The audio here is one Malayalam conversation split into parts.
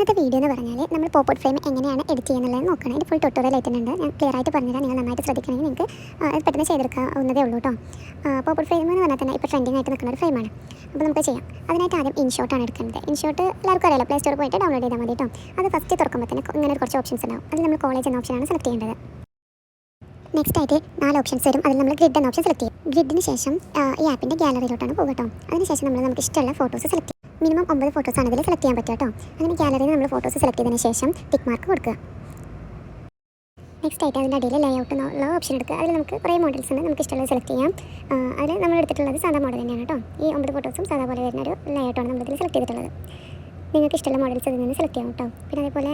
ഇന്നത്തെ വീഡിയോ എന്ന് പറഞ്ഞാൽ നമ്മൾ പോപ്പ് ഫ്രെയിം എങ്ങനെയാണ് എഡിറ്റ് ചെയ്യുന്നത് നോക്കണം. ഇത് ഫുൾ ട്യൂട്ടോറിയൽ ആയിട്ടുണ്ട്. ഞാൻ ക്ലിയർ ആയിട്ട് പറഞ്ഞുതരാം. നിങ്ങൾ നന്നായിട്ട് ശ്രദ്ധിക്കണമെങ്കിൽ നിങ്ങൾക്ക് അത് പെട്ടെന്ന് ചെയ്തെടുക്കാവുന്നതേ ഉള്ളൂ കേട്ടോ. പോപ്പ് ഫ്രെയിം എന്ന് പറഞ്ഞാൽ തന്നെ ഇപ്പോൾ ട്രെൻഡിങ് ആയിട്ട് നിൽക്കുന്ന ഒരു ഫ്രെയിമാണ്. അപ്പോൾ നമുക്ക് ചെയ്യാം. അതിനായിട്ട് ആദ്യം ഇൻഷോട്ടാണ് എടുക്കുന്നത്. ഇൻഷോട്ട് എല്ലാവർക്കും അറിയാലോ, പ്ലേ സ്റ്റോറിൽ പോയിട്ട് ഡൗൺലോഡ് ചെയ്താൽ മതി കേട്ടോ. അത് ഫസ്റ്റ് തുറക്കുമ്പോൾ തന്നെ ഇങ്ങനെ കുറച്ച് ഓപ്ഷൻസ് ഉണ്ടാവും. അതിൽ നമ്മൾ കോളേജ് എന്ന ഓപ്ഷനാണ് സെലക്ട് ചെയ്യേണ്ടത്. നെക്സ്റ്റ് ആയിട്ട് 4 ഓപ്ഷൻസ് വരും. അതിൽ നമ്മൾ ഗ്രിഡ് എന്ന ഓപ്ഷൻ സെലക്ട് ചെയ്യും. ഗ്രിഡിന് ശേഷം ഈ ആപ്പിൻ്റെ ഗാലറിയിലോട്ടാണ് പോകുക കേട്ടോ. അതിനുശേഷം നമുക്ക് ഇഷ്ടമുള്ള ഫോട്ടോസ് സെലക്ട് ചെയ്യും. മിനിമം 9 ഫോട്ടോസാണ് ഇതിൽ സെലക്ട് ചെയ്യാൻ പറ്റുക കേട്ടോ. അങ്ങനെ ഗാലറിയിൽ നമ്മൾ ഫോട്ടോസ് സെലക്ട് ചെയ്തതിന് ശേഷം ടിക്ക് മാർക്ക് കൊടുക്കുക. നെക്സ്റ്റ് ആയിട്ട് അതിൻ്റെ അടിയിൽ ലേഔട്ട് എന്നുള്ള ഓപ്ഷൻ എടുക്കുക. അതിൽ നമുക്ക് കുറേ മോഡൽസ് ഉണ്ട്. നമുക്ക് ഇഷ്ടമുള്ളത് സെലക്ട് ചെയ്യാം. അതിൽ നമ്മൾ എടുത്തിട്ടുള്ളത് സാധാ മോഡൽ തന്നെയാണ് കേട്ടോ. ഈ 9 ഫോട്ടോസും സാധാ പോലെ വരുന്ന ഒരു ലേഔട്ടാണ് നമ്മളിതിൽ സെലക്ട് ചെയ്തിട്ടുള്ളത്. നിങ്ങൾക്ക് ഇഷ്ടമുള്ള മോഡൽസ് ഇതിൽ നിന്ന് സെലക്ട് ചെയ്യാം കേട്ടോ. പിന്നെ അതേപോലെ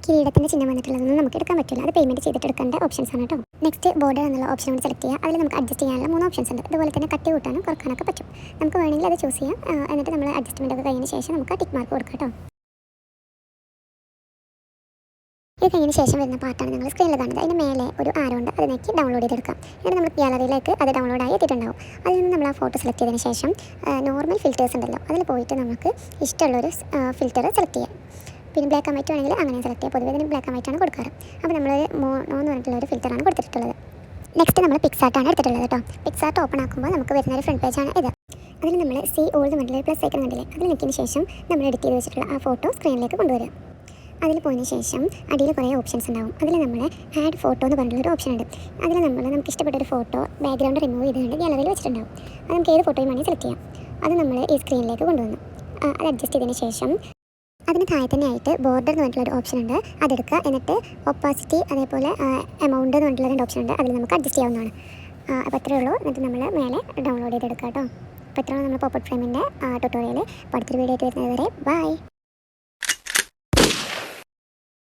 കിരീടത്തിൻ്റെ ചിഹ്നം വന്നിട്ടുള്ളതൊന്നും നമുക്ക് എടുക്കാൻ പറ്റില്ല. അത് പേയ്മെൻറ്റ് ചെയ്തിട്ട് എടുക്കേണ്ട ഓപ്ഷൻസ് ആണ് കേട്ടോ. നെക്സ്റ്റ് ബോർഡർ എന്നുള്ള ഓപ്ഷൻ കൂടി സെലക്ട് ചെയ്യുക. അതിൽ നമുക്ക് അഡ്ജസ്റ്റ് ചെയ്യാനുള്ള 3 ഓപ്ഷൻസ് ഉണ്ട്. അതുപോലെ തന്നെ കട്ടി കൂട്ടാനും കുറക്കാനൊക്കെ പറ്റും. നമുക്ക് വേണമെങ്കിൽ അത് ചൂസ് ചെയ്യാം. എന്നിട്ട് നമ്മൾ അഡ്ജസ്റ്റ്മെൻ്റ് ഒക്കെ കഴിഞ്ഞതിന് ശേഷം നമുക്ക് ടിക്ക് മാർക്ക് കൊടുക്കാം കേട്ടോ. ഇത് കഴിഞ്ഞതിന് ശേഷം വരുന്ന പാർട്ടാണ് നിങ്ങൾ സ്ക്രീനിൽ കാണുന്നത്. അതിന് മേലെ ഒരു ആരോ ഉണ്ട്. അതിലേക്ക് ഡൗൺലോഡ് ചെയ്തെടുക്കാം. എന്നിട്ട് നമ്മൾ ഗാലറിയിലേക്ക് അത് ഡൗൺലോഡായി എത്തിയിട്ടുണ്ടാവും. അതിൽ നിന്ന് നമ്മൾ ആ ഫോട്ടോ സെലക്ട് ചെയ്തതിന് ശേഷം നോർമൽ ഫിൽറ്റേഴ്സ് ഉണ്ടല്ലോ, അതിൽ പോയിട്ട് നമുക്ക് ഇഷ്ടമുള്ളൊരു ഫിൽറ്റർ സെലക്ട് ചെയ്യാം. പിന്നെ ബ്ലാക്ക് ആൻഡ് വൈറ്റ് വേണമെങ്കിൽ അങ്ങനെ സെലക്ട് ചെയ്യാം. പൊതുവേ ഇതിന് ബ്ലാക്ക് ആൻഡ് വൈറ്റ് ആണ് കൊടുക്കാറ്. അപ്പോൾ നമ്മൾ മോണോ എന്ന് പറഞ്ഞിട്ടുള്ള ഒരു ഫിൽറ്ററാണ് കൊടുത്തിട്ടുള്ളത്. നെക്സ്റ്റ് നമ്മൾ പിക്സാർട്ടാണ് എടുത്തിട്ടുള്ളത് കേട്ടോ. പിക്സാർട്ട് ഓപ്പൺ ആക്കുമ്പോൾ നമുക്ക് വരുന്ന ഒരു ഫ്രണ്ട് പേജാണ് ഇത്. അതിൽ നമ്മൾ സി ഓൾ എന്ന് പറഞ്ഞിട്ടുള്ള പ്ലസ് ഐക്കൺ കണ്ടില്ലേ, അതിൽ നിൽക്കിയതിന് ശേഷം നമ്മൾ എഡിറ്റ് ചെയ്ത് വെച്ചിട്ടുള്ള ആ ഫോട്ടോ സ്ക്രീനിലേക്ക് കൊണ്ടുവരിക. അതിൽ പോയതിന് ശേഷം അടിയിൽ കുറേ ഓപ്ഷൻസ് ഉണ്ടാവും. അതിൽ നമ്മൾ ആഡ് ഫോട്ടോ എന്ന് പറഞ്ഞിട്ടുള്ളൊരു ഓപ്ഷൻ ഉണ്ട്. അതിൽ നമുക്ക് ഇഷ്ടപ്പെട്ട ഒരു ഫോട്ടോ ബാക്ക്ഗ്രൗണ്ട് റിമൂവ് ചെയ്തുകൊണ്ട് ഗാലറിയിൽ വെച്ചിട്ടുണ്ടാവും. അത് നമുക്ക് ഏത് ഫോട്ടോയും വേണമെങ്കിൽ സെലക്ട് ചെയ്യാം. അത് നമ്മൾ ഈ സ്ക്രീനിലേക്ക് കൊണ്ടുവന്നു അത് അഡ്ജസ്റ്റ് ചെയ്തതിന് ശേഷം അതിന് താഴെ തന്നെ ആയിട്ട് ബോർഡർ എന്ന് പറഞ്ഞിട്ടുള്ളൊരു ഓപ്ഷൻ ഉണ്ട്. അതെടുക്കുക. എന്നിട്ട് ഒപ്പാസിറ്റി അതേപോലെ എമൗണ്ട് എന്ന് പറഞ്ഞിട്ടുള്ള 2 ഓപ്ഷൻ ഉണ്ട്. അതിൽ നമുക്ക് അഡ്ജസ്റ്റ് ചെയ്യാവുന്നതാണ്. അപ്പോൾ അത്രയേ ഉള്ളൂ. എന്നിട്ട് നമ്മൾ മേലെ ഡൗൺലോഡ് ചെയ്തെടുക്കുക കേട്ടോ. അപ്പോൾ ഇത്രയാണ് നമ്മൾ പോപ്പ് ഫ്രെയിമിൻ്റെ ട്യൂട്ടോറിയൽ. അടുത്തൊരു വീഡിയോ ആയിട്ട് വരുന്നത് വരെ ബൈ.